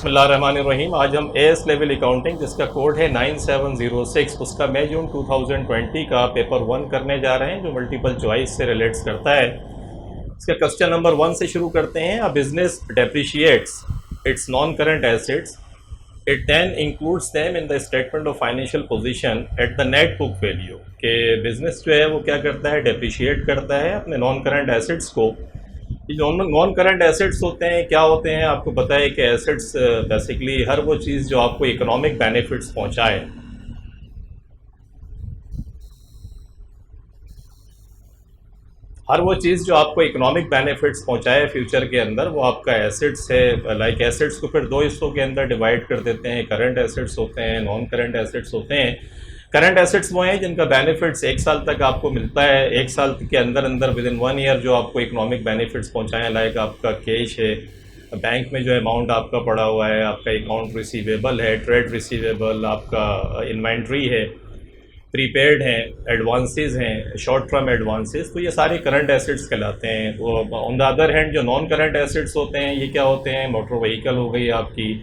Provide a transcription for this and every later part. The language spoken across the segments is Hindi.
बिस्मिल्लाहिर्रहमानिर्रहीम। आज हम एएस लेवल अकाउंटिंग जिसका कोड है 9706 उसका मई जून 2020 का पेपर 1 करने जा रहे हैं जो मल्टीपल चॉइस से रिलेट्स करता है। इसका क्वेश्चन नंबर 1 से शुरू करते हैं। A business depreciates its non current assets, it then includes them in the statement of financial position at the net book value. के बिजनेस जो है वो क्या करता है, डेप्रिशिएट करता है अपने नॉन करंट एसेट्स को। ये जो नॉन करंट एसेट्स होते हैं क्या होते हैं, आपको पता है कि एसेट्स बेसिकली हर वो चीज़ जो आपको इकोनॉमिक बेनिफिट्स पहुंचाए, हर वो चीज़ जो आपको इकोनॉमिक बेनिफिट्स पहुंचाए फ्यूचर के अंदर, वो आपका एसेट्स है। लाइक एसेट्स को फिर दो हिस्सों के अंदर डिवाइड कर देते हैं, करंट एसेट्स होते हैं, नॉन करंट एसेट्स होते हैं। करंट एसेट्स वो हैं जिनका बेनिफिट्स 1 साल तक आपको मिलता है, 1 साल के अंदर अंदर विद इन 1 ईयर जो आपको इकोनॉमिक बेनिफिट्स पहुंचाएं। लाइक आपका कैश है, बैंक में जो अमाउंट आपका पड़ा हुआ है, आपका अकाउंट रिसीवेबल है, ट्रेड रिसीवेबल, आपका इन्वेंट्री है, प्रीपेड हैं, एडवांसेस हैं, शॉर्ट टर्म एडवांसेस, तो ये सारे करंट एसेट्स कहलाते हैं। ऑन द अदर हैंड जो नॉन करंट एसेट्स होते हैं ये क्या होते हैं, मोटर व्हीकल हो गई आपकी,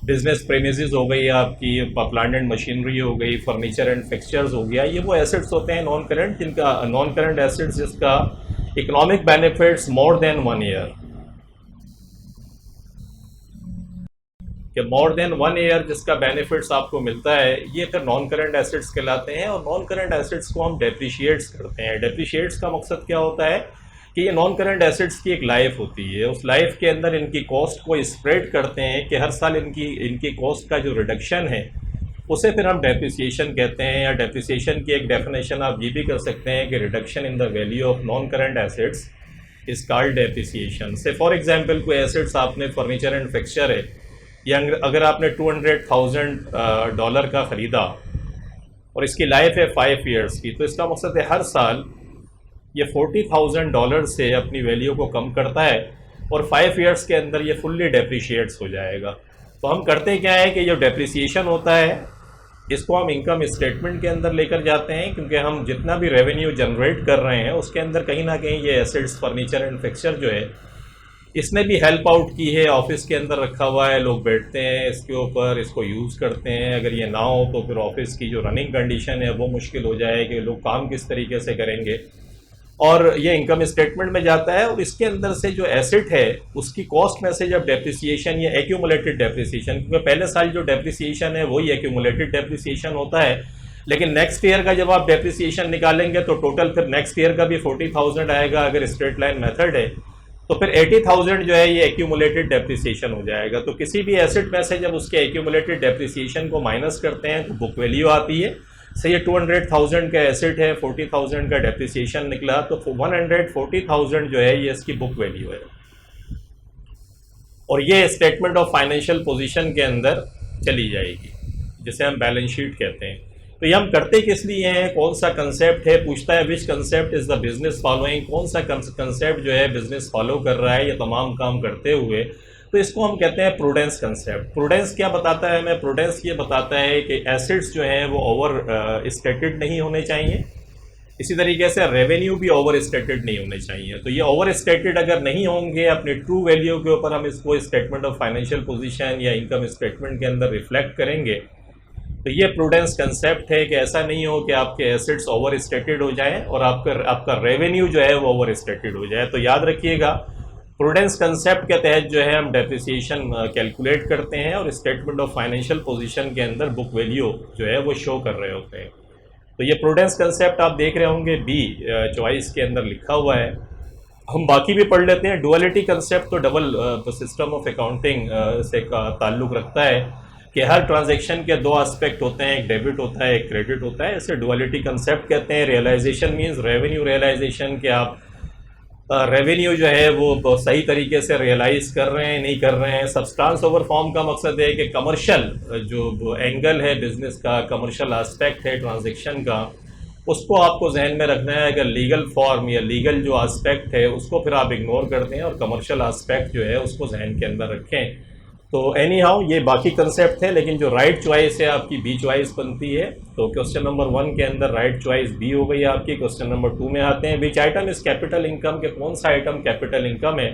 बिजनेस प्रेमिसेस हो गई आपकी, प्लांट एंड मशीनरी हो गई, फर्नीचर एंड फिक्सचर्स हो गया। ये वो एसेट्स होते हैं नॉन करंट, जिनका नॉन करंट एसेट्स जिसका economic benefits more than 1 year, कि मोर देन 1 ईयर जिसका बेनिफिट्स आपको मिलता है, ये फिर नॉन करंट एसेट्स कहलाते हैं। और नॉन करंट एसेट्स को हम डेप्रिशिएट्स करते हैं। डेप्रिशिएट्स का मकसद क्या होता है कि ये नॉन करंट एसेट्स की एक लाइफ होती है, उस लाइफ के अंदर इनकी कॉस्ट को स्प्रेड करते हैं कि हर साल इनकी कॉस्ट का जो रिडक्शन है उसे फिर हम डेप्रिसिएशन कहते हैं। या डेप्रिसिएशन की एक डेफिनेशन आप ये भी कर सकते हैं कि reduction in the value of non current assets is called depreciation. से फॉर एग्जांपल कोई एसेट्स आपने फर्नीचर एंड फिक्सचर है, या अगर आपने $200,000 का ख़रीदा और इसकी लाइफ है 5 ईयर्स की, तो इसका मकसद है हर साल ये $40,000 से अपनी वैल्यू को कम करता है और 5 ईयर्स के अंदर ये फुल्ली डेप्रिशिएट्स हो जाएगा। तो हम करते क्या है कि जो डेप्रिसिएशन होता है इसको हम इनकम स्टेटमेंट के अंदर लेकर जाते हैं, क्योंकि हम जितना भी रेवेन्यू जनरेट कर रहे हैं उसके अंदर कहीं ना कहीं ये एसेट्स फर्नीचर एंड फिक्सचर जो है इसने भी हेल्प आउट की है। ऑफिस के अंदर रखा हुआ है, लोग बैठते हैं इसके ऊपर, इसको यूज़ करते हैं। अगर ये ना हो तो फिर ऑफिस की जो रनिंग कंडीशन है वो मुश्किल हो जाए कि लोग काम किस तरीके से करेंगे। और ये इनकम स्टेटमेंट में जाता है और इसके अंदर से जो एसेट है उसकी कॉस्ट में से जब डेप्रिसिएशन, ये एक्यूमुलेटेड डेप्रिसिएशन, क्योंकि पहले साल जो डेप्रिसिएशन है वही एक्यूमुलेटेड डेप्रिसिएशन होता है, लेकिन नेक्स्ट ईयर का जब आप डेप्रिसिएशन निकालेंगे तो टोटल फिर नेक्स्ट ईयर का भी 40,000 आएगा। अगर स्ट्रेट लाइन मेथड है तो फिर 80,000 जो है ये एक्यूमुलेटेड डेप्रिसिएशन हो जाएगा। तो किसी भी एसेट में से जब उसके एक्यूमुलेटेड डेप्रिसिएशन को माइनस करते हैं तो बुक वैल्यू आती है। से ये 200,000 का एसेट है, 40,000 का डेप्रिसिएशन निकला, तो 140,000 जो है ये इसकी बुक वैल्यू है। और ये स्टेटमेंट ऑफ फाइनेंशियल पोजीशन के अंदर चली जाएगी, जिसे हम बैलेंस शीट कहते हैं। तो ये हम करते किस लिए हैं, कौन सा कंसेप्ट है, पूछता है which concept is the business following, कौन सा कंसेप्ट जो है बिजनेस फॉलो कर रहा है ये तमाम काम करते हुए, तो इसको हम कहते हैं प्रूडेंस कंसेप्ट। प्रूडेंस क्या बताता है हमें, प्रूडेंस ये बताता है कि एसेट्स जो हैं वो ओवर स्टेटेड नहीं होने चाहिए, इसी तरीके से रेवेन्यू भी ओवर स्टेटेड नहीं होने चाहिए। तो ये ओवर स्टेटेड अगर नहीं होंगे अपने ट्रू वैल्यू के ऊपर, हम इसको स्टेटमेंट ऑफ फाइनेंशियल पोजीशन या इनकम स्टेटमेंट के अंदर रिफ्लेक्ट करेंगे। तो ये प्रूडेंस कंसेप्ट है कि ऐसा नहीं हो कि आपके एसेट्स ओवर स्टेटेड हो जाएं और आपका रेवेन्यू जो है वो ओवर स्टेटेड हो जाए। तो याद रखिएगा प्रूडेंस कंसेप्ट के तहत जो है हम डेप्रिसिएशन कैलकुलेट करते हैं और स्टेटमेंट ऑफ फाइनेंशियल पोजीशन के अंदर बुक वैल्यू जो है वो शो कर रहे होते हैं। तो ये प्रूडेंस कंसेप्ट आप देख रहे होंगे बी चॉइस के अंदर लिखा हुआ है। हम बाकी भी पढ़ लेते हैं। डुअलिटी कंसेप्ट तो डबल सिस्टम ऑफ अकाउंटिंग से ताल्लुक़ रखता है कि हर ट्रांजैक्शन के 2 एस्पेक्ट होते हैं, एक डेबिट होता है, एक क्रेडिट होता है। इसे डुअलिटी कंसेप्ट कहते हैं। रियलाइजेशन मीन्स रेवेन्यू रियलाइजेशन, कि आप रेवेन्यू जो है वो सही तरीके से रियलाइज़ कर रहे हैं नहीं कर रहे हैं। सब्सटेंस ओवर फॉर्म का मकसद है कि कमर्शियल जो एंगल है बिजनेस का, कमर्शियल एस्पेक्ट है ट्रांजैक्शन का, उसको आपको जहन में रखना है। अगर लीगल फॉर्म या लीगल जो एस्पेक्ट है उसको फिर आप इग्नोर करते हैं और कमर्शियल एस्पेक्ट जो है उसको जहन के अंदर रखें। तो एनी हाउ ये बाकी कंसेप्ट थे, लेकिन जो राइट चॉइस है आपकी बी चॉइस बनती है। तो क्वेश्चन नंबर 1 के अंदर राइट चॉइस बी हो गई आपकी। क्वेश्चन नंबर 2 में आते हैं, विच आइटम इज कैपिटल इनकम, के कौन सा आइटम कैपिटल इनकम है।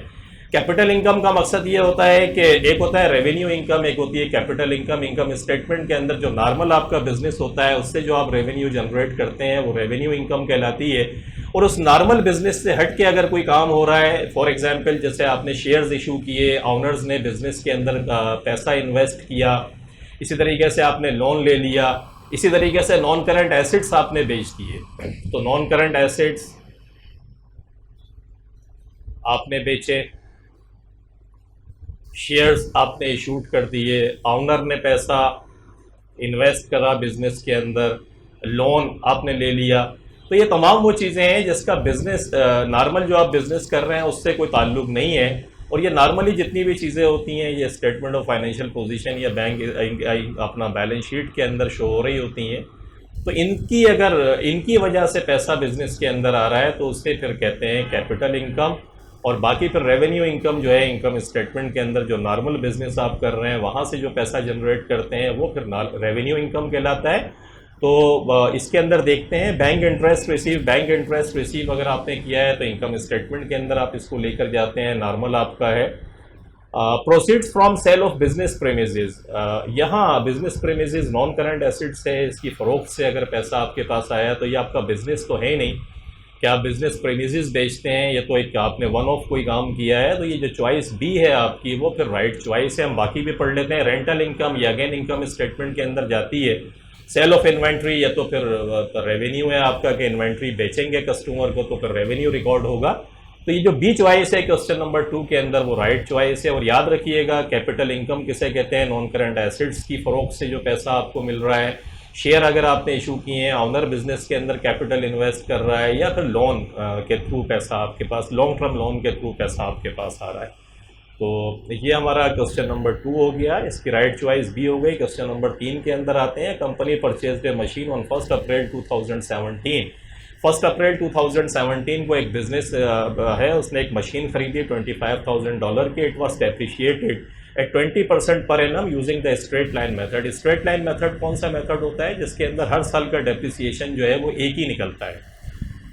कैपिटल इनकम का मकसद ये होता है कि एक होता है रेवेन्यू इनकम, एक होती है कैपिटल इनकम। इनकम स्टेटमेंट के अंदर जो नॉर्मल आपका बिजनेस होता है उससे जो आप रेवेन्यू जनरेट करते हैं वो रेवेन्यू इनकम कहलाती है। और उस नॉर्मल बिजनेस से हट के अगर कोई काम हो रहा है, फॉर एग्जांपल जैसे आपने शेयर्स इशू किए, ऑनर्स ने बिजनेस के अंदर पैसा इन्वेस्ट किया, इसी तरीके से आपने लोन ले लिया, इसी तरीके से नॉन करंट एसेट्स आपने बेच दिए। तो नॉन करंट एसेट्स आपने बेचे, शेयर्स आपने इशूट कर दिए, ऑनर ने पैसा इन्वेस्ट करा बिजनेस के अंदर, लोन आपने ले लिया। तो ये तमाम वो चीज़ें हैं जिसका बिजनेस नॉर्मल जो आप बिजनेस कर रहे हैं उससे कोई ताल्लुक नहीं है। और ये नॉर्मली जितनी भी चीज़ें होती हैं, ये स्टेटमेंट ऑफ फाइनेंशियल पोजीशन या बैंक अपना बैलेंस शीट के अंदर शो हो रही होती हैं। तो इनकी अगर इनकी वजह से पैसा बिजनेस के अंदर आ रहा है तो उससे फिर कहते हैं कैपिटल इनकम। और बाकी फिर रेवेन्यू इनकम जो है इनकम स्टेटमेंट के अंदर जो नॉर्मल बिजनेस आप कर रहे हैं वहाँ से जो पैसा जनरेट करते हैं वो फिर रेवेन्यू इनकम कहलाता है। तो इसके अंदर देखते हैं bank interest receive. Bank interest receive अगर आपने किया है तो इनकम स्टेटमेंट के अंदर आप इसको लेकर जाते हैं, नॉर्मल आपका है। Proceeds from sale of business premises, यहाँ business premises non current assets है, इसकी फ़रोख्त से अगर पैसा आपके पास आया तो ये आपका बिजनेस तो है नहीं कि आप बिजनेस प्रेमिसेस बेचते हैं। ये तो एक आपने वन ऑफ कोई काम किया है। तो ये जो चॉइस बी है आपकी वो फिर राइट चॉइस है। हम बाकी भी पढ़ लेते हैं। रेंटल इनकम या अगेन इनकम स्टेटमेंट के अंदर जाती है। सेल ऑफ इन्वेंट्री, या तो फिर रेवेन्यू है आपका कि इन्वेंट्री बेचेंगे कस्टमर को तो फिर रेवेन्यू रिकॉर्ड होगा। तो ये जो बी चॉइस है क्वेश्चन नंबर 2 के अंदर वो राइट चॉइस है। और याद रखिएगा कैपिटल इनकम किसे कहते हैं, नॉन करंट एसेट्स की फ़रोख्त से जो पैसा आपको मिल रहा है। शेयर अगर आपने इशू किए हैं, ऑनर बिजनेस के अंदर कैपिटल इन्वेस्ट कर रहा है, या फिर लोन के थ्रू पैसा आपके पास, लॉन्ग टर्म लोन के थ्रू पैसा आपके पास आ रहा है। तो ये हमारा क्वेश्चन नंबर 2 हो गया, इसकी राइट चॉइस बी हो गई। क्वेश्चन नंबर 3 के अंदर आते हैं। Company purchased A machine on 1 अप्रैल 2017। 1 अप्रैल 2017 को एक बिजनेस है, उसने एक मशीन खरीदी $25,000 की। It was depreciated at 20% per annum using the straight line method. Straight line method कौन सा मेथड होता है जिसके अंदर हर साल का डेप्रिसिएशन जो है वो एक ही निकलता है।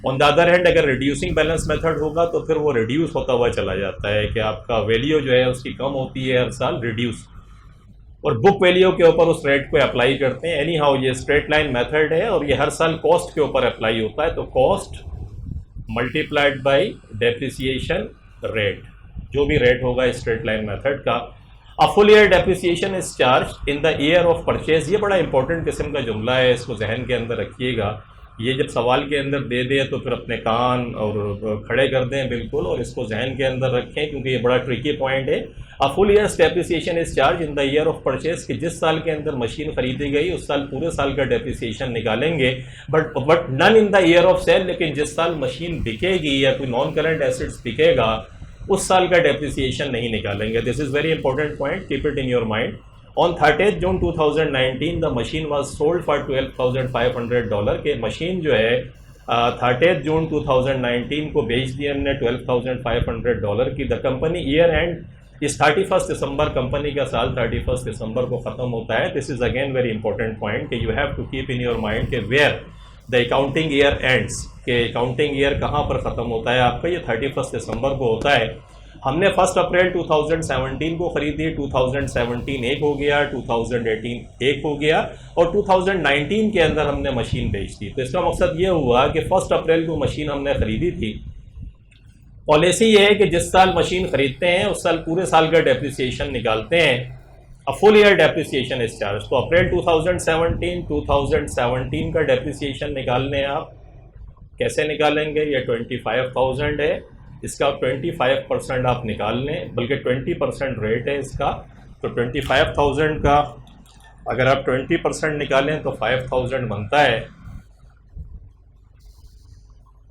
ऑन द अदर हैंड अगर रिड्यूसिंग बैलेंस मेथड होगा तो फिर वो रिड्यूस होता हुआ चला जाता है कि आपका वैल्यू जो है उसकी कम होती है हर साल, रिड्यूस, और बुक वैल्यू के ऊपर उस रेट को अप्लाई करते हैं। एनी हाउ ये स्ट्रेट लाइन मेथड है और ये हर साल कॉस्ट के ऊपर अप्लाई होता है। तो cost multiplied by depreciation rate, जो भी रेट होगा स्ट्रेट लाइन मेथड का। A full year depreciation is charge in the year of purchase. ये बड़ा इंपॉर्टेंट किस्म का जुमला है, इसको जहन के अंदर रखिएगा। ये जब सवाल के अंदर दे दे तो फिर अपने कान और खड़े कर दें बिल्कुल, और इसको जहन के अंदर रखें क्योंकि ये बड़ा ट्रिकी पॉइंट है। A full year depreciation is charge in the year of purchase, कि जिस साल के अंदर मशीन खरीदी गई उस साल पूरे साल का डेप्रिसिएशन निकालेंगे, but none in the year of sale. लेकिन जिस साल मशीन बिकेगी या कोई नॉन करंट एसेट्स बिकेगा उस साल का डेप्रिसिएशन नहीं निकालेंगे। This is very important point, keep it in your mind. On 30 June 2019 the machine was sold for $12,500 के मशीन जो है 30 जून 2019 को बेच दी हमने $12,500 की। द कंपनी ईयर एंड इस 31 दिसंबर, कंपनी का साल 31 दिसंबर को ख़त्म होता है। This is again very important point कि you have to keep in your mind के where the accounting year ends, के अकाउंटिंग ईयर कहाँ पर ख़त्म होता है आपका, ये 31 दिसंबर को होता है। हमने 1 अप्रैल 2017 को ख़रीदी, 2017 एक हो गया, 2018 एक हो गया, और 2019 के अंदर हमने मशीन बेच दी। तो इसका मकसद ये हुआ कि 1 अप्रैल को मशीन हमने ख़रीदी थी। पॉलिसी ये है कि जिस साल मशीन ख़रीदते हैं उस साल पूरे साल का डेप्रिसिएशन निकालते हैं। A full year depreciation is charge. तो अप्रैल 2017 का डेप्रिसिएशन निकालने हैं आप, कैसे निकालेंगे, ये 25,000 है, इसका 25% आप निकाल लें, बल्कि 20% रेट है इसका। तो 25,000 का अगर आप 20% निकालें तो 5,000 बनता है,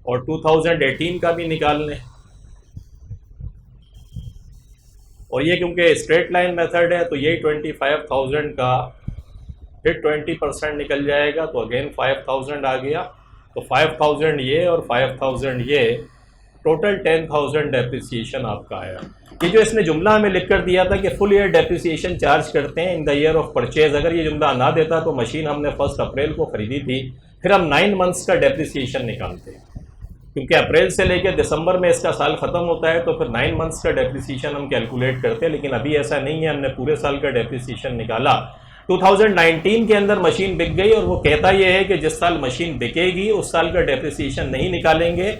और 2018 का भी निकाल लें। और ये क्योंकि स्ट्रेट लाइन मेथड है तो ये 25,000 का फिर 20% निकल जाएगा, तो अगेन 5,000 आ गया। तो 5,000 ये और 5,000 ये, टोटल 10,000 डेप्रिसिएशन आपका आया। ये जो इसने जुमला हमें लिख कर दिया था कि फुल ईयर डेप्रिसिएशन चार्ज करते हैं इन द ईयर ऑफ परचेज, अगर ये जुमला ना देता तो मशीन हमने 1 अप्रैल को ख़रीदी थी, फिर हम 9 मंथ्स का डेप्रिसिएशन निकालते हैं, क्योंकि अप्रैल से लेकर दिसंबर में इसका साल ख़त्म होता है, तो फिर 9 मंथ्स का डेप्रिसिएशन हम कैलकुलेट करते हैं। लेकिन अभी ऐसा नहीं है, हमने पूरे साल का डेप्रिसिएशन निकाला। 2019 के अंदर मशीन बिक गई और वो कहता ये है कि जिस साल मशीन बिकेगी उस साल का डेप्रिसिएशन नहीं निकालेंगे,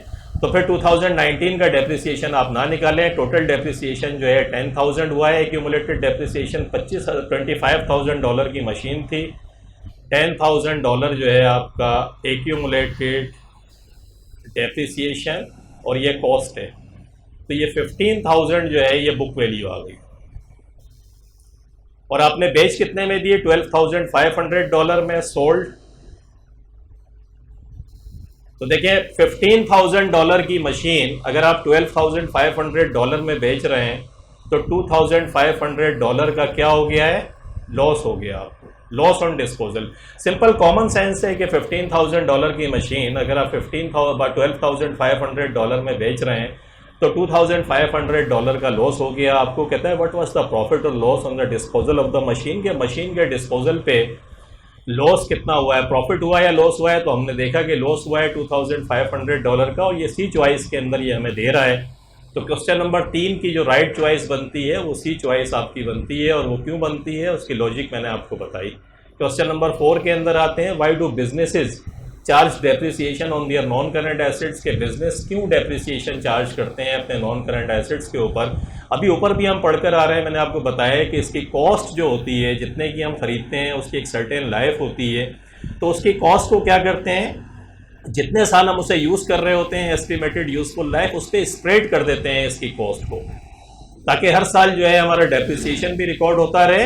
तो फिर 2019 का डेप्रिसिएशन आप ना निकालें। टोटल डेप्रिसिएशन जो है 10,000 हुआ है। एक्यूमुलेटेड डेप्रिसिएशन $25,000 की मशीन थी। $10,000 जो है आपका एक्यूमुलेटेड डेप्रिसिएशन और ये कॉस्ट है, तो ये 15,000 जो है ये बुक वैल्यू आ गई। और आपने बेच कितने में दिए? $12,500 में सोल्ड। तो देखिए $15,000 की मशीन अगर आप $12,500 में बेच रहे हैं तो $2,500 का क्या हो गया है? लॉस हो गया आपको, loss on disposal. Simple common sense है कि $15,000 की मशीन अगर आप $12,500 में बेच रहे हैं तो $2,500 का लॉस हो गया आपको। कहता है व्हाट वाज द प्रॉफिट और loss on the disposal of the machine, के मशीन के डिस्पोजल पे लॉस कितना हुआ है, प्रॉफिट हुआ या लॉस हुआ है। तो हमने देखा कि लॉस हुआ है $2,500 का, और ये सी चॉइस के अंदर ये हमें दे रहा है। तो क्वेश्चन नंबर 3 की जो राइट चॉइस बनती है वो सी चॉइस आपकी बनती है, और वो क्यों बनती है उसकी लॉजिक मैंने आपको बताई। क्वेश्चन नंबर 4 के अंदर आते हैं, why do businesses charge depreciation on their non current assets, के बिजनेस क्यों डेप्रिसिएशन चार्ज करते हैं अपने नॉन करंट एसेट्स के ऊपर। अभी ऊपर भी हम पढ़कर आ रहे हैं, मैंने आपको बताया कि इसकी कॉस्ट जो होती है, जितने की हम खरीदते हैं उसकी एक सर्टेन लाइफ होती है, तो उसकी कॉस्ट को क्या करते हैं, जितने साल हम उसे यूज़ कर रहे होते हैं एस्टिमेटेड यूजफुल लाइफ, उस पर स्प्रेड कर देते हैं इसकी कॉस्ट को, ताकि हर साल जो है हमारा डेप्रिसिएशन भी रिकॉर्ड होता रहे,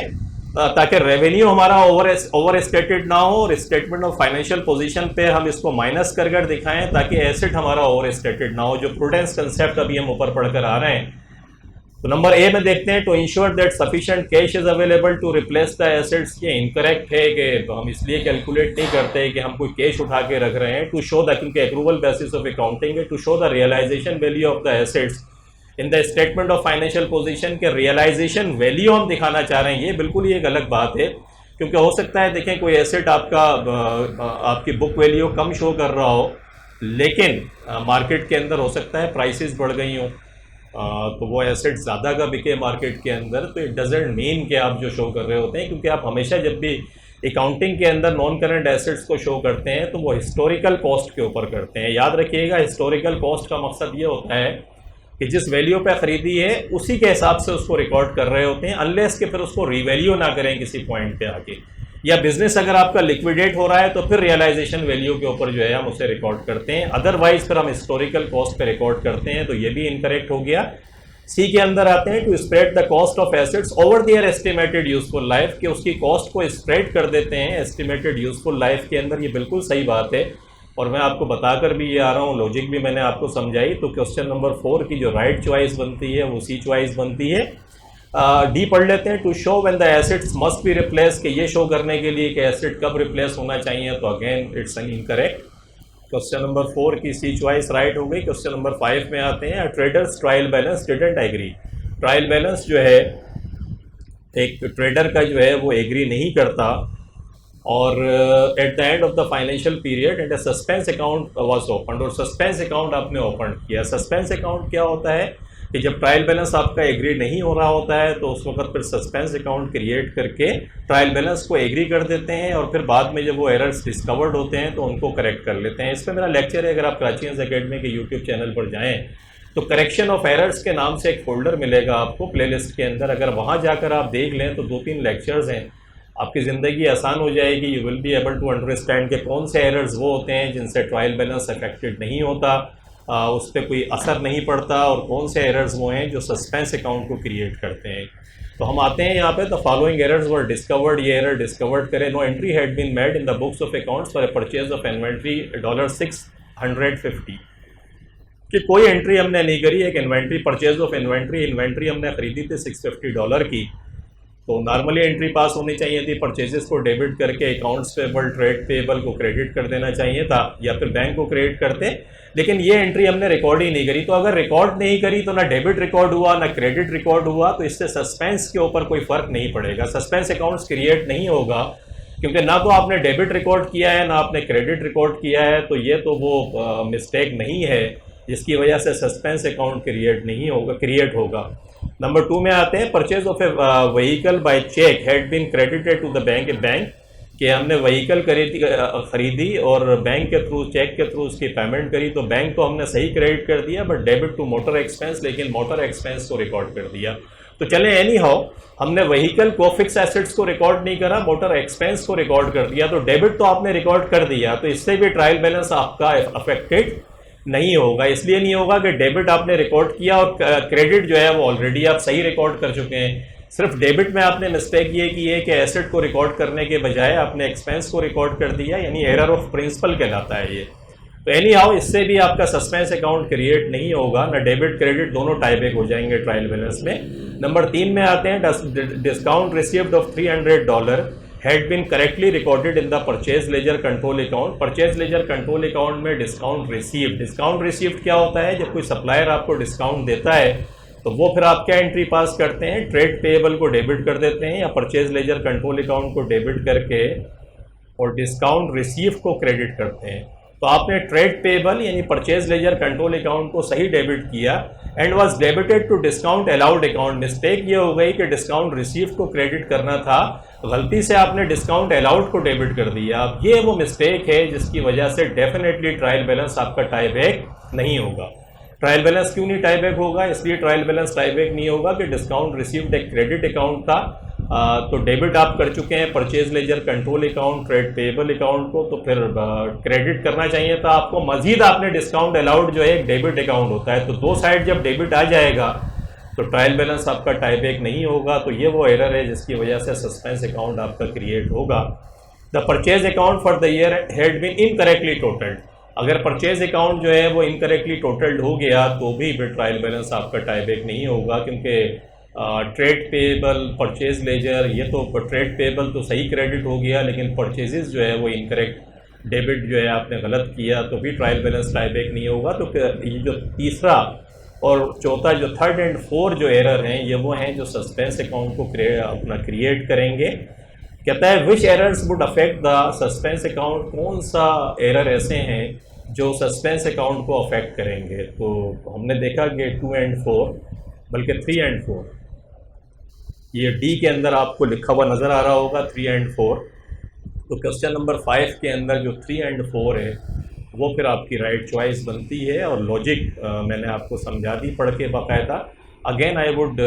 ताकि रेवेन्यू हमारा ओवर स्टेटेड ना हो, और स्टेटमेंट ऑफ फाइनेंशियल पोजीशन पे हम इसको माइनस कर कर दिखाएं ताकि एसेट हमारा ओवर स्टेटेड ना हो, जो प्रूडेंस कंसेप्ट अभी हम ऊपर पढ़कर आ रहे हैं। तो नंबर ए में देखते हैं, to ensure that sufficient cash is available to replace the assets. ये इनकरेक्ट है कि हम इसलिए कैलकुलेट नहीं करते कि हम कोई कैश उठा के रख रहे हैं। टू शो द, क्योंकि एक्रूवल बेसिस ऑफ अकाउंटिंग है, to show the realisation value of the assets in the statement of financial position के रियलाइजेशन वैल्यू हम दिखाना चाह रहे हैं। ये बिल्कुल ही एक अलग बात है, क्योंकि हो सकता है देखें कोई एसेट आपका आपकी बुक वैल्यू कम शो कर रहा हो, लेकिन मार्केट के अंदर हो सकता है प्राइसेस बढ़ गई हों, तो वो एसेट ज़्यादा का बिके मार्केट के अंदर, तो इट डजेंट मीन कि आप जो शो कर रहे होते हैं, क्योंकि आप हमेशा जब भी अकाउंटिंग के अंदर नॉन करंट एसेट्स को शो करते हैं तो वो हिस्टोरिकल कॉस्ट के ऊपर करते हैं। याद रखिएगा, हिस्टोरिकल कॉस्ट का मकसद ये होता है कि जिस वैल्यू पे ख़रीदी है उसी के हिसाब से उसको रिकॉर्ड कर रहे होते हैं, अनलेस के फिर उसको रीवैल्यू ना करें किसी पॉइंट पे आके, या बिजनेस अगर आपका लिक्विडेट हो रहा है तो फिर रियलाइजेशन वैल्यू के ऊपर जो है हम उसे रिकॉर्ड करते हैं, अदरवाइज फिर हम हिस्टोरिकल कॉस्ट पे रिकॉर्ड करते हैं, तो ये भी इनकरेक्ट हो गया। सी के अंदर आते हैं, to spread the cost of assets over their estimated useful life, कि उसकी कॉस्ट को स्प्रेड कर देते हैं एस्टिमेटेड यूजफुल लाइफ के अंदर। ये बिल्कुल सही बात है, और मैं आपको बताकर भी ये आ रहा हूँ, लॉजिक भी मैंने आपको समझाई। तो क्वेश्चन नंबर 4 की जो राइट चॉइस बनती है वो सी चॉइस बनती है। डी पढ़ लेते हैं, to show when the assets must be replace, कि ये शो करने के लिए कि एसेट कब रिप्लेस होना चाहिए, तो again it's an incorrect. Question number 4 की सी चॉइस राइट हो गई। क्वेश्चन नंबर 5 में आते हैं, traders trial balance didn't agree. Trial balance जो है एक ट्रेडर का जो है वो एग्री नहीं करता, और at the end of the financial period and a suspense account was open, और सस्पेंस अकाउंट आपने ओपन किया। सस्पेंस अकाउंट क्या होता है कि जब ट्रायल बैलेंस आपका एग्री नहीं हो रहा होता है तो उस वक्त फिर सस्पेंस अकाउंट क्रिएट करके ट्रायल बैलेंस को एग्री कर देते हैं, और फिर बाद में जब वो एरर्स डिस्कवर्ड होते हैं तो उनको करेक्ट कर लेते हैं। इस पर मेरा लेक्चर है, अगर आप कराचीज एकेडमी के यूट्यूब चैनल पर जाएँ तो करेक्शन ऑफ एरर्स के नाम से एक फोल्डर मिलेगा आपको प्लेलिस्ट के अंदर, अगर वहाँ जाकर आप देख लें तो 2-3 लेक्चर्स हैं, आपकी ज़िंदगी आसान हो जाएगी। You will be able to understand कि कौन से एरर्स वो होते हैं जिनसे ट्रायल बैलेंस अफेक्टेड नहीं होता, उस पर कोई असर नहीं पड़ता, और कौन से एरर्स वो हैं जो सस्पेंस अकाउंट को क्रिएट करते हैं। तो हम आते हैं यहाँ पे, the following errors were discovered, ये एरर डिस्कवर्ड करें। No entry had been made in the books of accounts for a purchase of inventory $650, कि कोई एंट्री हमने नहीं करी एक इन्वेंट्री परचेज ऑफ इन्वेंट्री हमने खरीदी थी $650 की, तो नॉर्मली एंट्री पास होनी चाहिए थी, परचेजेस को डेबिट करके अकाउंट्स पेबल ट्रेड पेबल को क्रेडिट कर देना चाहिए था, या फिर बैंक को क्रेडिट करते, लेकिन ये एंट्री हमने रिकॉर्ड ही नहीं करी। तो अगर रिकॉर्ड नहीं करी तो ना डेबिट रिकॉर्ड हुआ ना क्रेडिट रिकॉर्ड हुआ, तो इससे सस्पेंस के ऊपर कोई फ़र्क नहीं पड़ेगा, सस्पेंस अकाउंट्स क्रिएट नहीं होगा, क्योंकि ना तो आपने डेबिट रिकॉर्ड किया है ना आपने क्रेडिट रिकॉर्ड किया है, तो ये तो वो मिस्टेक नहीं है जिसकी वजह से सस्पेंस अकाउंट क्रिएट होगा। नंबर 2 में आते हैं, purchase of a vehicle by cheque had been credited to the bank कि हमने व्हीकल खरीदी और बैंक के थ्रू, चेक के थ्रू उसकी पेमेंट करी, तो बैंक तो हमने सही क्रेडिट कर दिया, but debit to motor expense, लेकिन मोटर एक्सपेंस को रिकॉर्ड कर दिया। तो चले एनी हाउ, हमने व्हीकल को, फिक्स एसेट्स को रिकॉर्ड नहीं करा, मोटर एक्सपेंस को रिकॉर्ड कर दिया, तो डेबिट तो आपने रिकॉर्ड कर दिया, तो इससे भी ट्रायल बैलेंस आपका अफेक्टेड नहीं होगा। इसलिए नहीं होगा कि डेबिट आपने रिकॉर्ड किया और क्रेडिट जो है वो ऑलरेडी आप सही रिकॉर्ड कर चुके हैं। सिर्फ डेबिट में आपने मिस्टेक ये की है कि एसेट को रिकॉर्ड करने के बजाय आपने एक्सपेंस को रिकॉर्ड कर दिया, यानी एरर ऑफ प्रिंसिपल कहलाता है ये। तो एनी हाउ, इससे भी आपका सस्पेंस अकाउंट क्रिएट नहीं होगा, ना डेबिट क्रेडिट दोनों टाई बैक हो जाएंगे ट्रायल बैलेंस में। नंबर 3 में आते हैं, discount received of $300 had been correctly recorded in the purchase ledger control account. Purchase ledger control account में डिस्काउंट रिसीव्ड क्या होता है? जब कोई सप्लायर आपको डिस्काउंट देता है तो वो फिर आप क्या एंट्री पास करते हैं? ट्रेड पेएबल को डेबिट कर देते हैं या परचेज लेजर कंट्रोल अकाउंट को डेबिट करके और डिस्काउंट रिसीव को क्रेडिट करते हैं। तो आपने ट्रेड पेएबल यानी परचेज लेजर कंट्रोल अकाउंट को सही डेबिट किया and was debited to discount allowed account. Mistake ये हो गई कि डिस्काउंट रिसीव को क्रेडिट करना था, गलती से आपने डिस्काउंट अलाउड को डेबिट कर दिया। अब ये वो मिस्टेक है जिसकी वजह से डेफिनेटली ट्रायल बैलेंस आपका टाई बैक नहीं होगा। ट्रायल बैलेंस क्यों नहीं टाई बैक होगा? इसलिए ट्रायल बैलेंस टाई बैक नहीं होगा कि डिस्काउंट रिसीव्ड एक क्रेडिट अकाउंट था, तो डेबिट आप कर चुके हैं purchase ledger control account, trade payable account को, तो फिर क्रेडिट करना चाहिए था आपको। मजीद आपने डिस्काउंट अलाउड जो है एक डेबिट अकाउंट होता है, तो दो साइड जब डेबिट आ जाएगा तो ट्रायल बैलेंस आपका टाई बैक नहीं होगा। तो ये वो एरर है जिसकी वजह से सस्पेंस अकाउंट आपका क्रिएट होगा। The purchase account for the year had been incorrectly totalled. अगर परचेज अकाउंट जो है वो इनकरेक्टली टोटल्ड हो गया तो भी ट्रायल बैलेंस आपका टाई बैक नहीं होगा, क्योंकि ट्रेड पेएबल, परचेज लेजर, ये तो ट्रेड पेएबल तो सही क्रेडिट हो गया, लेकिन परचेजेस जो है वो इनकरेक्ट डेबिट जो है आपने गलत किया, तो भी ट्रायल बैलेंस टाई बैक नहीं होगा। तो ये जो तीसरा और चौथा, जो थर्ड एंड फोर्थ जो एरर हैं, ये वो हैं जो सस्पेंस अकाउंट को अपना क्रिएट करेंगे। कहता है which errors would affect the suspense account, कौन सा एरर ऐसे हैं जो सस्पेंस अकाउंट को अफेक्ट करेंगे। तो हमने देखा कि 2 and 4, बल्कि 3 and 4, ये डी के अंदर आपको लिखा हुआ नज़र आ रहा होगा 3 and 4। तो क्वेश्चन नंबर 5 के अंदर जो 3 and 4 है वो फिर आपकी राइट चॉइस बनती है, और लॉजिक मैंने आपको समझा दी पढ़ के बाकायदा। Again I would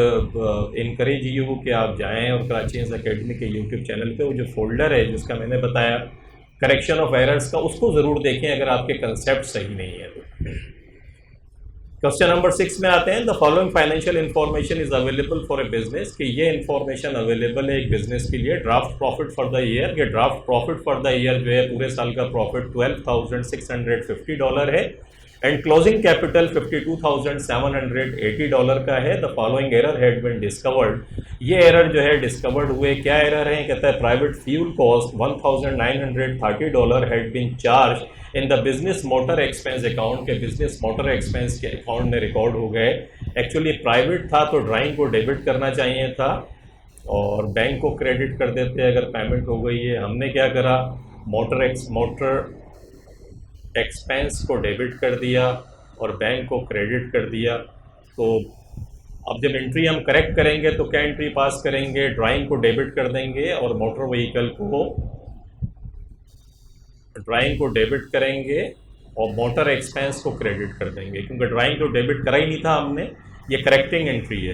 encourage you कि आप जाएं और कराचीज एकेडमी के यूट्यूब चैनल पे वो जो फोल्डर है जिसका मैंने बताया करेक्शन ऑफ एरर्स का, उसको ज़रूर देखें अगर आपके कंसेप्ट सही नहीं है तो। क्वेश्चन नंबर 6 में आते हैं, the following financial information is available for a business, कि ये इन्फॉर्मेशन अवेलेबल है एक बिजनेस के लिए। Draft profit for the year, ये draft profit for the year जो है पूरे साल का प्रॉफिट $12,650 है, एंड क्लोजिंग कैपिटल $52,780 का है। The following error had been discovered, ये एरर जो है डिस्कवर्ड हुए। क्या एरर है? कहता है private fuel cost $1,930 had been charge in the business motor expense account, के बिजनेस मोटर एक्सपेंस के अकाउंट में रिकॉर्ड हो गए। एक्चुअली प्राइवेट था तो ड्राइंग को डेबिट करना चाहिए था और बैंक को क्रेडिट कर देते अगर पेमेंट हो गई है। हमने क्या करा, मोटर एक्सपेंस को डेबिट कर दिया और बैंक को क्रेडिट कर दिया। तो अब जब एंट्री हम करेक्ट करेंगे तो क्या एंट्री पास करेंगे? ड्राइंग को डेबिट कर देंगे और मोटर व्हीकल को, ड्राइंग को डेबिट करेंगे और मोटर एक्सपेंस को क्रेडिट कर देंगे, क्योंकि ड्राइंग तो डेबिट करा ही नहीं था हमने। ये करेक्टिंग एंट्री है।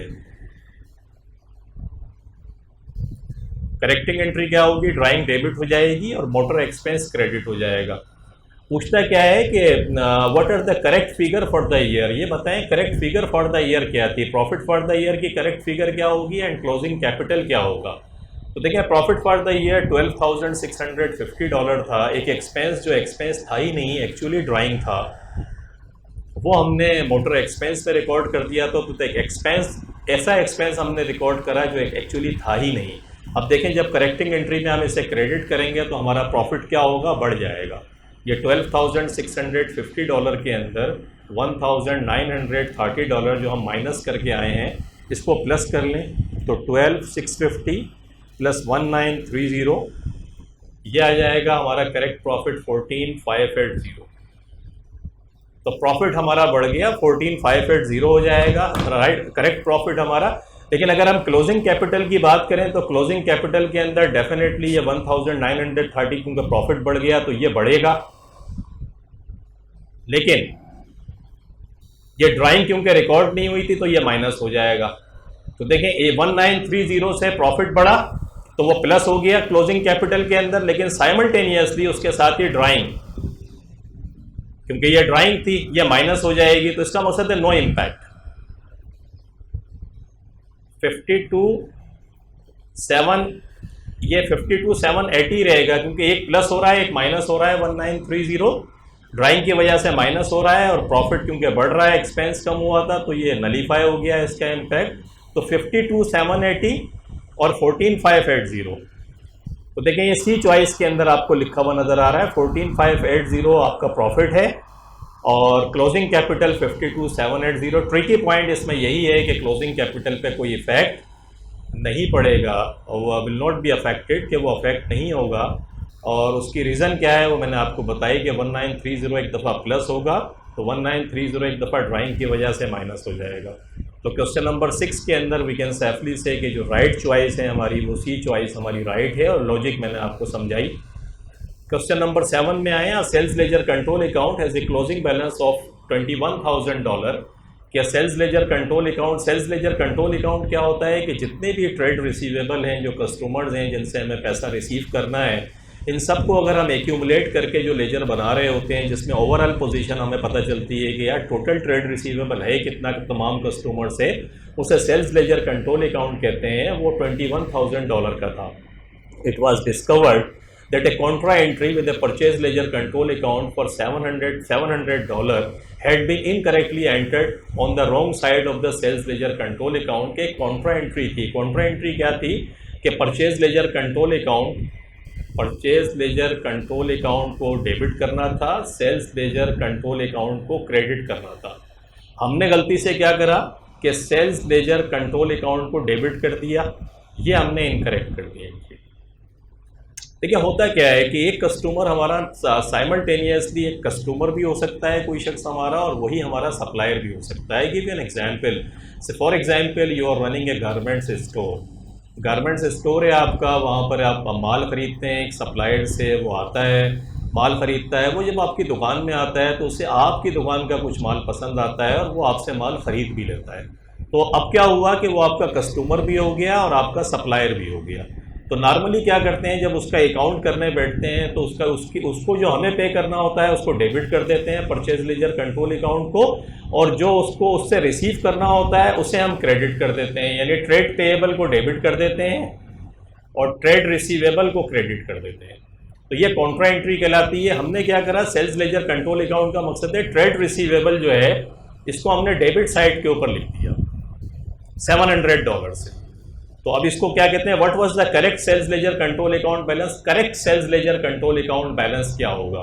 करेक्टिंग एंट्री क्या होगी? ड्राइंग डेबिट हो जाएगी और मोटर एक्सपेंस क्रेडिट हो जाएगा। पूछता क्या है कि what are the correct figure for the year, ये बताएं correct figure for the year क्या थी। प्रॉफिट फॉर द ईयर की करेक्ट फिगर क्या होगी एंड क्लोजिंग कैपिटल क्या होगा। तो देखिए प्रॉफिट फॉर द ईयर $12,650 था। एक एक्सपेंस जो एक्सपेंस था ही नहीं, एक्चुअली ड्राइंग था, वो हमने मोटर एक्सपेंस पे रिकॉर्ड कर दिया। तो एक एक्सपेंस, ऐसा एक्सपेंस हमने रिकॉर्ड करा जो एक्चुअली था ही नहीं। अब देखें जब करेक्टिंग एंट्री में हम इसे क्रेडिट करेंगे तो हमारा प्रॉफिट क्या होगा? बढ़ जाएगा। ये $12,650 के अंदर $1,930 जो हम माइनस करके आए हैं इसको प्लस कर लें, तो 12,650 + 1930 ये आ जाएगा हमारा करेक्ट प्रॉफिट 14,580। तो प्रॉफिट हमारा बढ़ गया 14,580 हो जाएगा, राइट, करेक्ट प्रॉफिट हमारा। लेकिन अगर हम क्लोजिंग कैपिटल की बात करें तो क्लोजिंग कैपिटल के अंदर डेफिनेटली ये 1930 क्योंकि प्रॉफिट बढ़ गया तो ये बढ़ेगा। लेकिन ये ड्राइंग क्योंकि रिकॉर्ड नहीं हुई थी तो ये माइनस हो जाएगा। तो देखें 1930 से प्रॉफिट बढ़ा तो वो प्लस हो गया क्लोजिंग कैपिटल के अंदर, लेकिन साइमल्टेनियसली उसके साथ ही ड्राइंग, क्योंकि ये ड्राइंग थी, ये माइनस हो जाएगी। तो इसका मकसद है नो इम्पैक्ट। 52,7 ये 52,780 रहेगा क्योंकि एक प्लस हो रहा है एक माइनस हो रहा है। 1930 ड्राइंग की वजह से माइनस हो रहा है और प्रॉफिट क्योंकि बढ़ रहा है, एक्सपेंस कम हुआ था तो ये नलीफाई हो गया इसका इम्पैक्ट। तो 52,780 और 14,580। तो देखें ये सी चॉइस के अंदर आपको लिखा हुआ नजर आ रहा है 14,580 आपका प्रॉफिट है और क्लोजिंग कैपिटल 52,780। ट्रिकी पॉइंट इसमें यही है कि क्लोजिंग कैपिटल पे कोई इफेक्ट नहीं पड़ेगा और वो विल नॉट बी अफेक्टेड, कि वो अफेक्ट नहीं होगा। और उसकी रीज़न क्या है वो मैंने आपको बताई कि 1930 एक दफ़ा प्लस होगा तो 1930 एक दफ़ा ड्राइंग की वजह से माइनस हो जाएगा। तो क्वेश्चन नंबर 6 के अंदर वी कैन सेफली से कि जो राइट चॉइस है हमारी वो सी चॉइस हमारी राइट है और लॉजिक मैंने आपको समझाई। क्वेश्चन नंबर 7 में आए, sales ledger control account has a closing balance of $21,000। क्या सेल्स लेजर कंट्रोल अकाउंट क्या होता है कि जितने भी ट्रेड रिसीवेबल हैं, जो कस्टमर्स हैं जिनसे हमें पैसा रिसीव करना है, इन सब को अगर हम एक्यूमुलेट करके जो लेजर बना रहे होते हैं जिसमें ओवरऑल पोजीशन हमें पता चलती है कि यार टोटल ट्रेड रिसीवेबल है कितना तमाम कस्टमर से, उसे सेल्स लेजर कंट्रोल अकाउंट कहते हैं। वो $21,000 का था। It was discovered that a contra entry with a purchase ledger control account for $700 had been incorrectly entered on the wrong side of the sales ledger control account। के contra entry थी। contra entry क्या थी कि purchase ledger control account को डेबिट करना था, सेल्स लेजर कंट्रोल अकाउंट को क्रेडिट करना था। हमने गलती से क्या करा कि सेल्स लेजर कंट्रोल अकाउंट को डेबिट कर दिया, ये हमने इनकरेक्ट कर दिया। देखिए होता क्या है कि एक कस्टमर हमारा साइमल्टेनियसली एक कस्टमर भी हो सकता है कोई शख्स हमारा, और वही हमारा सप्लायर भी हो सकता है। Give you an example, say for example you are running a garments store है आपका, वहाँ पर आप माल ख़रीदते हैं, एक सप्लायर से वो आता है माल ख़रीदता है। वो जब आपकी दुकान में आता है तो उसे आपकी दुकान का कुछ माल पसंद आता है और वो आपसे माल ख़रीद भी लेता है। तो अब क्या हुआ कि वो आपका कस्टमर भी हो गया और आपका सप्लायर भी हो गया। तो नॉर्मली क्या करते हैं जब उसका अकाउंट करने बैठते हैं तो उसको जो हमें पे करना होता है उसको डेबिट कर देते हैं परचेज लेजर कंट्रोल अकाउंट को, और जो उसको उससे रिसीव करना होता है उसे हम क्रेडिट कर देते हैं। यानी ट्रेड पेएबल को डेबिट कर देते हैं और ट्रेड रिसीवेबल को क्रेडिट कर देते हैं। तो ये कॉन्ट्रा एंट्री कहलाती है। हमने क्या करा, सेल्स लेजर कंट्रोल अकाउंट का मकसद है ट्रेड रिसीवेबल जो है इसको हमने डेबिट साइड के ऊपर लिख दिया $700 से। तो अब इसको क्या कहते हैं, what was the correct sales ledger control account balance. Correct sales ledger control account balance क्या होगा,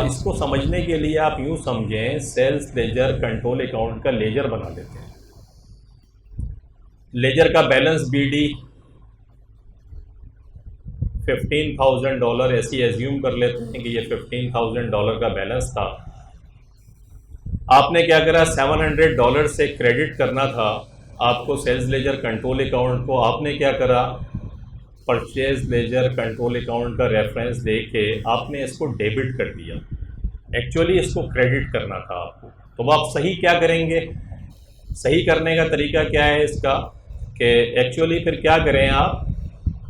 इसको समझने के लिए आप यूं समझें, सेल्स लेजर कंट्रोल अकाउंट का लेजर बना लेते हैं। लेजर का बैलेंस BD $15,000 ऐसी एज्यूम कर लेते हैं कि ये $15,000 का बैलेंस था। आपने क्या करा, $700 से क्रेडिट करना था आपको सेल्स लेजर कंट्रोल अकाउंट को। आपने क्या करा, परचेज लेजर कंट्रोल अकाउंट का रेफरेंस दे के आपने इसको डेबिट कर दिया। एक्चुअली इसको क्रेडिट करना था आपको। तो आप सही क्या करेंगे, सही करने का तरीका क्या है इसका कि एक्चुअली फिर क्या करें, आप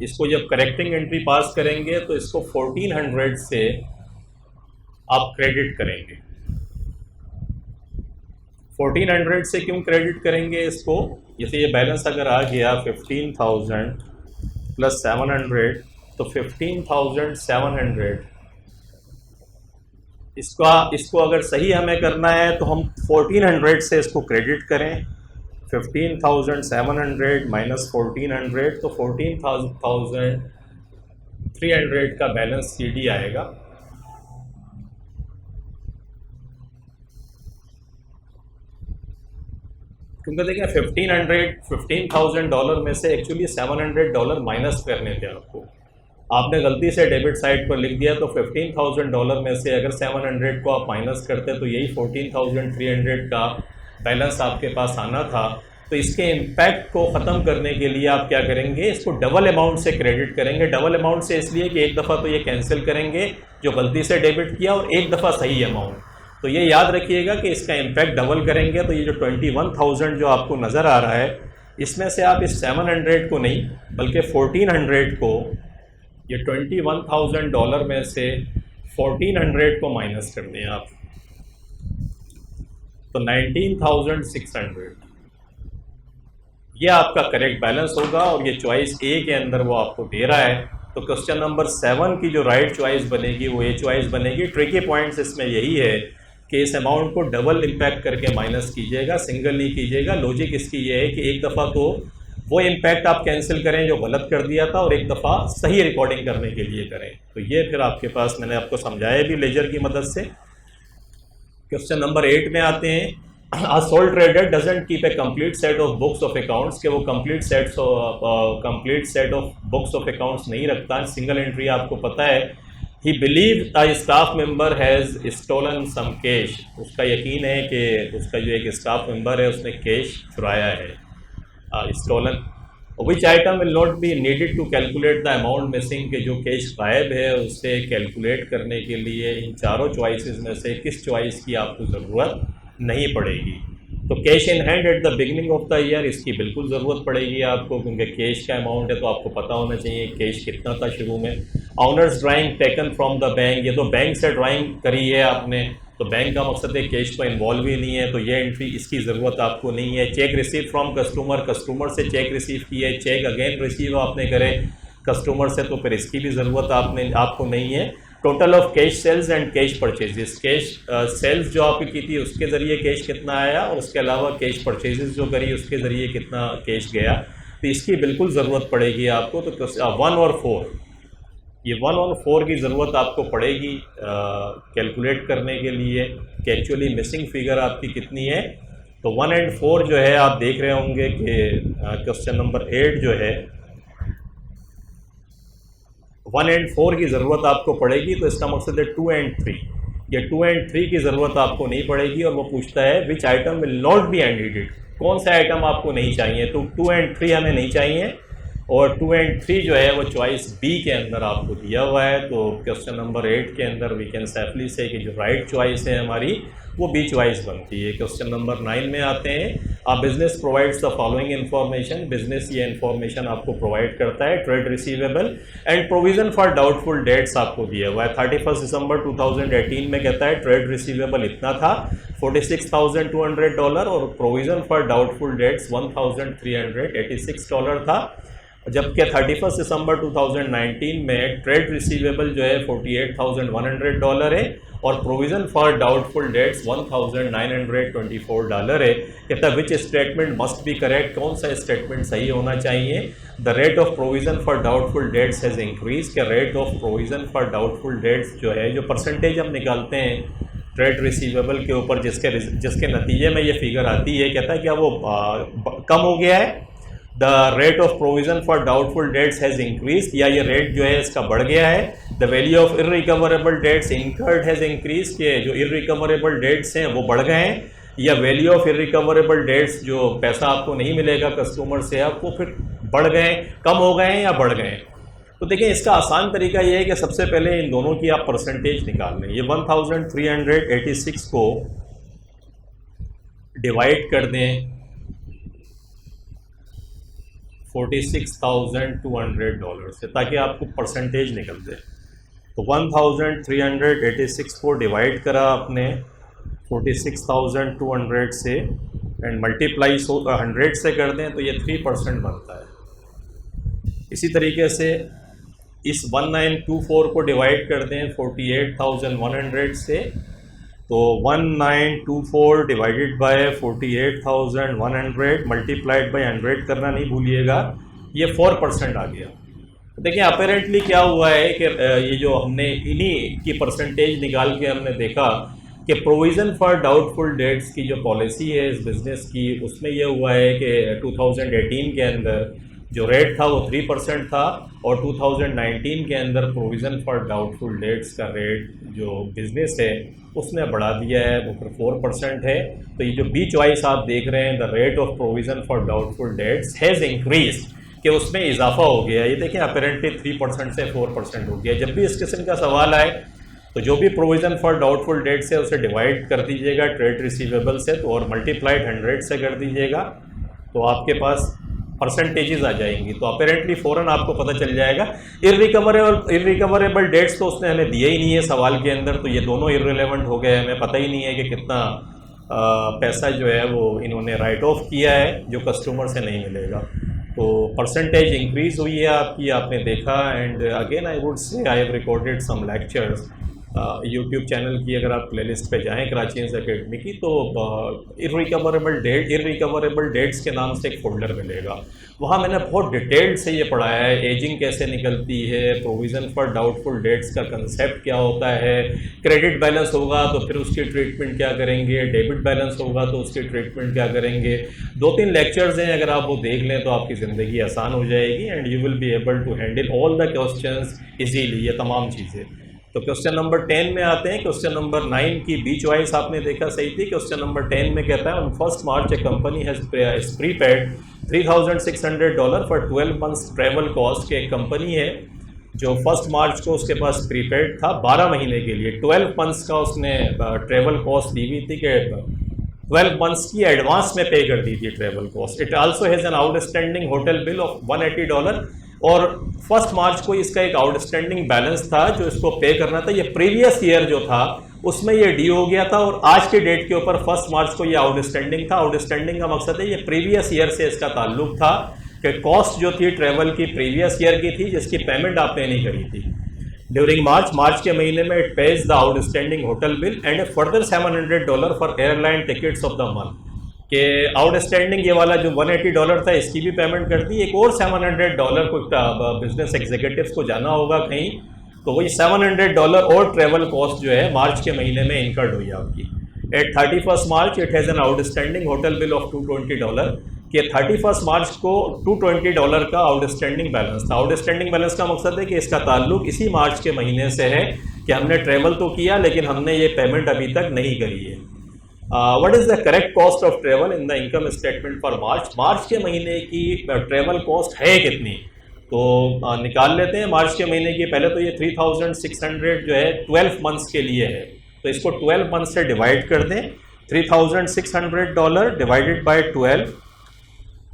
इसको जब करेक्टिंग एंट्री पास करेंगे तो इसको 1400 से आप क्रेडिट करेंगे। 1400 से क्यों क्रेडिट करेंगे इसको, जैसे ये बैलेंस अगर आ गया 15,000 प्लस 700 तो 15,700, इसको अगर सही हमें करना है तो हम 1400 से इसको क्रेडिट करें। 15,700 माइनस 1400 तो 14,300 का बैलेंस CD आएगा। क्योंकि देखिए $15,000 में से एक्चुअली $700 माइनस करने थे आपको। आपने गलती से डेबिट साइड पर लिख दिया, तो $15,000 में से अगर 700 को आप माइनस करते तो यही 14,300 का बैलेंस आपके पास आना था। तो इसके इम्पैक्ट को ख़त्म करने के लिए आप क्या करेंगे, इसको डबल अमाउंट से क्रेडिट करेंगे। डबल अमाउंट से इसलिए कि एक दफ़ा तो ये कैंसिल करेंगे जो गलती से डेबिट किया, और एक दफ़ा सही अमाउंट। तो ये याद रखिएगा कि इसका इम्पैक्ट डबल करेंगे। तो ये जो 21,000 जो आपको नज़र आ रहा है, इसमें से आप इस 700 को नहीं बल्कि 1400 को, ये $21,000 में से 1400 को माइनस कर दें आप, तो 19,600 ये आपका करेक्ट बैलेंस होगा। और ये चॉइस ए के अंदर वो आपको दे रहा है। तो क्वेश्चन नंबर 7 की जो राइट चॉइस बनेगी वो ए चॉइस बनेगी। ट्रिकी पॉइंट्स इसमें यही है कि इस अमाउंट को डबल इम्पैक्ट करके माइनस कीजिएगा, सिंगल नहीं कीजिएगा। लॉजिक इसकी ये है कि एक दफ़ा तो वो इम्पैक्ट आप कैंसिल करें जो गलत कर दिया था, और एक दफ़ा सही रिकॉर्डिंग करने के लिए करें। तो ये फिर आपके पास मैंने आपको समझाया भी लेजर की मदद से। क्वेश्चन नंबर 8 में आते हैं। A sole trader doesn't keep a complete set of books of accounts, कि वो complete set of books of accounts नहीं रखता। सिंगल एंट्री आपको पता है। He believes a staff member has stolen some cash, उसका यकीन है कि उसका जो एक स्टाफ मेंबर है उसने कैश चुराया है, stolen। Which item will not be needed to calculate the amount missing, के जो कैश गायब है उससे कैलकुलेट करने के लिए इन चारों चॉइसेस में से किस चॉइस की आपको ज़रूरत नहीं पड़ेगी। तो cash in hand at the beginning of the year, इसकी बिल्कुल ज़रूरत पड़ेगी आपको, क्योंकि कैश का अमाउंट है तो आपको पता होना चाहिए कैश कितना था शुरू में। Honours drawing taken from the bank, ये तो बैंक से ड्राइंग करी है आपने, तो बैंक का मकसद है कैश तो इन्वॉल्व ही नहीं है, तो ये एंट्री इसकी ज़रूरत आपको नहीं है। Check receive from customer, customer से चेक रिसीव की है, चेक अगेन रिसीव आपने करे कस्टमर से, तो फिर इसकी भी ज़रूरत आपको नहीं है। Total of cash sales and cash purchases, cash sales जो आपकी की थी उसके ज़रिए कैश कितना आया, और उसके अलावा कैश परचेजेस जो करी उसके ज़रिए कितना कैश गया, तो इसकी बिल्कुल ज़रूरत पड़ेगी आपको। तो 1 और 4, ये 1 और 4 की ज़रूरत आपको पड़ेगी कैलकुलेट करने के लिए कि एक्चुअली मिसिंग फिगर आपकी कितनी है। तो 1 और 4 जो है आप देख रहे होंगे कि क्वेश्चन नंबर 8 जो है 1 और 4 की ज़रूरत आपको पड़ेगी। तो इसका मकसद है 2 और 3, ये 2 और 3 की ज़रूरत आपको नहीं पड़ेगी। और वो पूछता है which item will not be unneeded, कौन सा आइटम आपको नहीं चाहिए। तो 2 और 3 हमें नहीं चाहिए, और 2 और 3 जो है वो चॉइस बी के अंदर आपको दिया हुआ है। तो क्वेश्चन नंबर 8 के अंदर वी कैन सेफली से कि जो राइट चॉइस है हमारी वो बी चॉइस बनती है। क्वेश्चन नंबर 9 में आते हैं। A business provides the following information, business ये इन्फॉर्मेशन आपको प्रोवाइड करता है। Trade receivable and provision for doubtful debts आपको दिया हुआ है। 31 दिसंबर 2018 में कहता है ट्रेड रिसीवेबल इतना था $46,200, और प्रोविजन फॉर डाउटफुल डेट्स $1,386 था। जबकि 31 दिसंबर 2019 में ट्रेड रिसीवेबल जो है $48,100 है, और प्रोविज़न फॉर डाउटफुल डेट्स $1,924 है। कहता है which statement must be correct, कौन सा स्टेटमेंट सही होना चाहिए। The rate of provision for doubtful debts has increase, के rate of provision for doubtful debts जो है, जो परसेंटेज हम निकालते हैं ट्रेड रिसीवेबल के ऊपर जिसके नतीजे में ये फिगर आती है, कहता है क्या वो कम हो गया है। The rate of provision for doubtful debts has increase, या ये रेट जो है इसका बढ़ गया है। The value of irrecoverable debts incurred has increase, के जो इररिकवरेबल डेट्स हैं वो बढ़ गए हैं, या वैल्यू ऑफ इररिकवरेबल डेट्स जो पैसा आपको नहीं मिलेगा कस्टमर से आपको फिर बढ़ गए, कम हो गए हैं या बढ़ गए हैं। तो देखिए इसका आसान तरीका ये है कि सबसे पहले इन दोनों की आप परसेंटेज निकाल लें। ये 1386 को डिवाइड कर दें $46,200 से, ताकि आपको परसेंटेज निकल जाए। तो 1386 को डिवाइड करा आपने 46,200 से एंड मल्टीप्लाई 100 से कर दें तो ये 3% बनता है। इसी तरीके से इस 1924 को डिवाइड कर दें 48,100 से, तो 1924 डिवाइडेड बाय 48,100 मल्टीप्लाइड बाय 100 करना नहीं भूलिएगा, ये 4% आ गया। देखिए अपेरेंटली क्या हुआ है कि ये जो हमने इन्हीं की परसेंटेज निकाल के हमने देखा कि प्रोविज़न फॉर डाउटफुल डेट्स की जो पॉलिसी है इस बिज़नेस की, उसमें यह हुआ है कि 2018 के अंदर जो रेट था वो 3% था, और 2019 के अंदर प्रोविज़न फॉर डाउटफुल डेट्स का रेट जो बिज़नेस है उसने बढ़ा दिया है, वो फिर 4% है। तो ये जो बी चॉइस आप देख रहे हैं, the rate of provision for doubtful debts has increase, कि उसमें इजाफा हो गया। ये देखें अपेरेंटली 3% से 4% हो गया। जब भी इस किस्म का सवाल आए तो जो भी प्रोविज़न फॉर डाउटफुल डेट्स है उसे डिवाइड कर दीजिएगा ट्रेड रिसीवेबल से, तो और मल्टीप्लाइड 100 से कर दीजिएगा, तो आपके पास परसेंटेजेस आ जाएंगी। तो अपेरेंटली फ़ौरन आपको पता चल जाएगा। इर्रिकवरेबल डेट्स तो उसने हमें दिए ही नहीं है सवाल के अंदर, तो ये दोनों इर्रिलेवेंट हो गए। हमें पता ही नहीं है कि कितना पैसा जो है वो इन्होंने राइट ऑफ किया है जो कस्टमर से नहीं मिलेगा। तो परसेंटेज इंक्रीज़ हुई है आपकी, आपने देखा। And again I would say I have recorded some lectures YouTube channel की, अगर आप प्लेलिस्ट पे जाएं कराचीज़ एकेडमी की, तो इर्रिकवरेबल डेट्स के नाम से एक फोल्डर मिलेगा। वहाँ मैंने बहुत डिटेल्ड से ये पढ़ाया है, एजिंग कैसे निकलती है, प्रोविज़न फॉर डाउटफुल डेट्स का कंसेप्ट क्या होता है, क्रेडिट बैलेंस होगा तो फिर उसकी ट्रीटमेंट क्या करेंगे, डेबिट बैलेंस होगा तो उसकी ट्रीटमेंट क्या करेंगे। 2-3 लेक्चर्स हैं, अगर आप वो देख लें तो आपकी ज़िंदगी आसान हो जाएगी and you will be able to handle all the questions easily, ये तमाम चीज़ें। तो क्वेश्चन नंबर 10 में आते हैं। क्वेश्चन नंबर 9 की बी चॉइस आपने देखा सही थी। क्वेश्चन नंबर 10 में कहता है, on 1 March A company has prepaid $3,600 for 12 months travel cost. के एक कंपनी है जो 1 मार्च को उसके पास प्रीपेड था 12 महीने के लिए, 12 मंथ्स का उसने ट्रैवल कॉस्ट दी हुई थी कि 12 मंथ्स की एडवांस में पे कर दी थी travel cost. It also has an outstanding hotel bill of $180, और 1 मार्च को इसका एक आउटस्टैंडिंग बैलेंस था जो इसको पे करना था। ये प्रीवियस ईयर जो था उसमें ये ड्यू हो गया था, और आज के डेट के ऊपर 1 मार्च को ये आउटस्टैंडिंग था। आउटस्टैंडिंग का मकसद है ये प्रीवियस ईयर से इसका ताल्लुक था कि कॉस्ट जो थी ट्रैवल की प्रीवियस ईयर की थी जिसकी पेमेंट आपने नहीं करी थी। ड्यूरिंग मार्च के महीने में it pays the outstanding hotel bill and A further $700 for airline tickets of the month. कि आउटस्टैंडिंग ये वाला जो $180 था इसकी भी पेमेंट कर दी, एक और $700 को बिजनेस एग्जीक्यूटिव्स को जाना होगा कहीं, तो वही $700 और ट्रैवल कॉस्ट जो है मार्च के महीने में इनकर्ड हुई आपकी। At 31 March it has an outstanding hotel bill of $220, कि 31 मार्च को $220 का आउटस्टैंडिंग बैलेंस था। आउटस्टैंडिंग बैलेंस का मकसद है कि इसका ताल्लुक इसी मार्च के महीने से है कि हमने ट्रैवल तो किया लेकिन हमने ये पेमेंट अभी तक नहीं करी है। What is the correct cost of travel in the income statement for March. March के महीने की ट्रैवल कॉस्ट है कितनी, तो निकाल लेते हैं मार्च के महीने की। पहले तो ये 3,600 जो है 12 मंथ्स के लिए है, तो इसको 12 मंथ से डिवाइड कर दें। $3,600 डिवाइडेड बाई 12,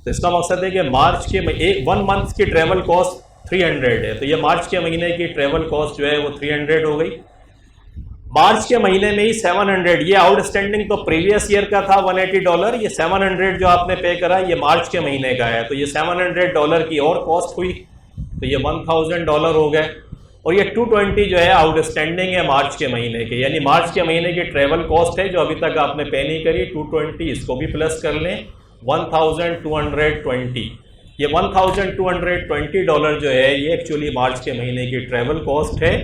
तो इसका मकसद है कि मार्च के 1 मंथ की ट्रैवल कॉस्ट 300 है, तो ये मार्च के महीने की ट्रैवल कॉस्ट जो है वो 300 हो गई। मार्च के महीने में ही 700, ये आउटस्टैंडिंग तो प्रीवियस ईयर का था $180, ये 700 जो आपने पे करा ये मार्च के महीने का है, तो ये $700 की और कॉस्ट हुई, तो ये $1,000 हो गए। और ये 220 जो है आउटस्टैंडिंग है मार्च के महीने के, यानी मार्च के महीने की ट्रैवल कॉस्ट है जो अभी तक आपने पे नहीं करी, 220, इसको भी प्लस कर लें, 1,220। ये $1,220 जो है ये एक्चुअली मार्च के महीने की ट्रैवल कॉस्ट है,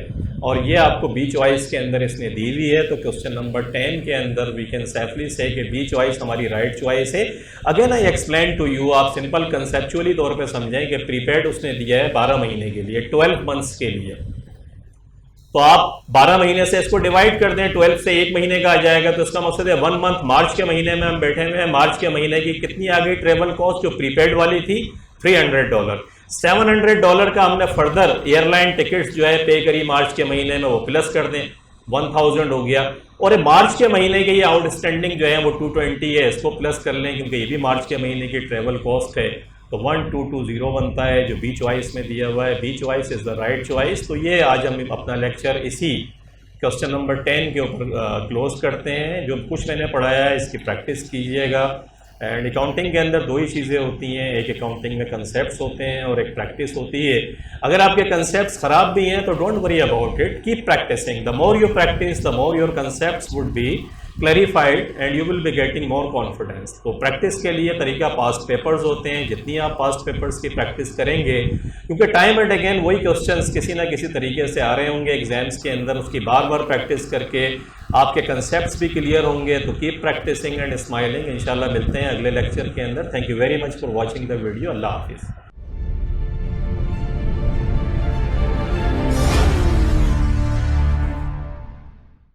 और ये आपको बी चॉइस के अंदर इसने दी हुई है। तो क्वेश्चन नंबर 10 के अंदर वी कैन सेफली से कि बी चॉइस हमारी राइट चॉइस है। Again I explain to you, आप सिंपल कंसेप्चुअली तौर पे समझें कि प्रीपेड उसने दिया है 12 महीने के लिए, 12 मंथ्स के लिए, तो आप 12 महीने से इसको डिवाइड कर दें, 12 से 1 महीने का आ जाएगा, तो इसका मकसद है 1 मंथ मार्च के महीने में हम बैठे हुए हैं। मार्च के महीने की कितनी आ गई ट्रेवल कॉस्ट जो प्रीपेड वाली थी, $300। $700 का हमने फर्दर एयरलाइन टिकट्स जो है पे करी मार्च के महीने में, वो प्लस कर दें, 1000 हो गया। और मार्च के महीने के ये आउटस्टैंडिंग जो है वो 220 है, इसको प्लस कर लें क्योंकि ये भी मार्च के महीने की ट्रैवल कॉस्ट है, तो 1220 बनता है जो बी चॉइस में दिया हुआ है। B choice is the right choice. तो ये आज हम अपना लेक्चर इसी क्वेश्चन नंबर 10 के ऊपर क्लोज करते हैं। जो कुछ मैंने पढ़ाया है इसकी प्रैक्टिस कीजिएगा। एंड अकाउंटिंग के अंदर 2 ही चीज़ें होती हैं, एक अकाउंटिंग में कंसेप्ट्स होते हैं और एक प्रैक्टिस होती है। अगर आपके कंसेप्ट्स ख़राब भी हैं तो don't worry about it, keep practising. The more you practise the more your concepts would be clarified and you will be getting more confidence. तो प्रैक्टिस के लिए तरीका पास्ट पेपर्स होते हैं, जितनी आप पास्ट पेपर्स की प्रैक्टिस करेंगे, क्योंकि टाइम एंड अगेन वही क्वेश्चंस किसी ना किसी तरीके से आ रहे होंगे एग्जाम्स के अंदर, उसकी बार बार प्रैक्टिस करके आपके कंसेप्ट्स भी क्लियर होंगे। तो कीप प्रैक्टिसिंग एंड स्माइलिंग। इंशाल्लाह मिलते हैं अगले लेक्चर के अंदर। Thank you very much for watching the video. अल्लाह हाफिज़।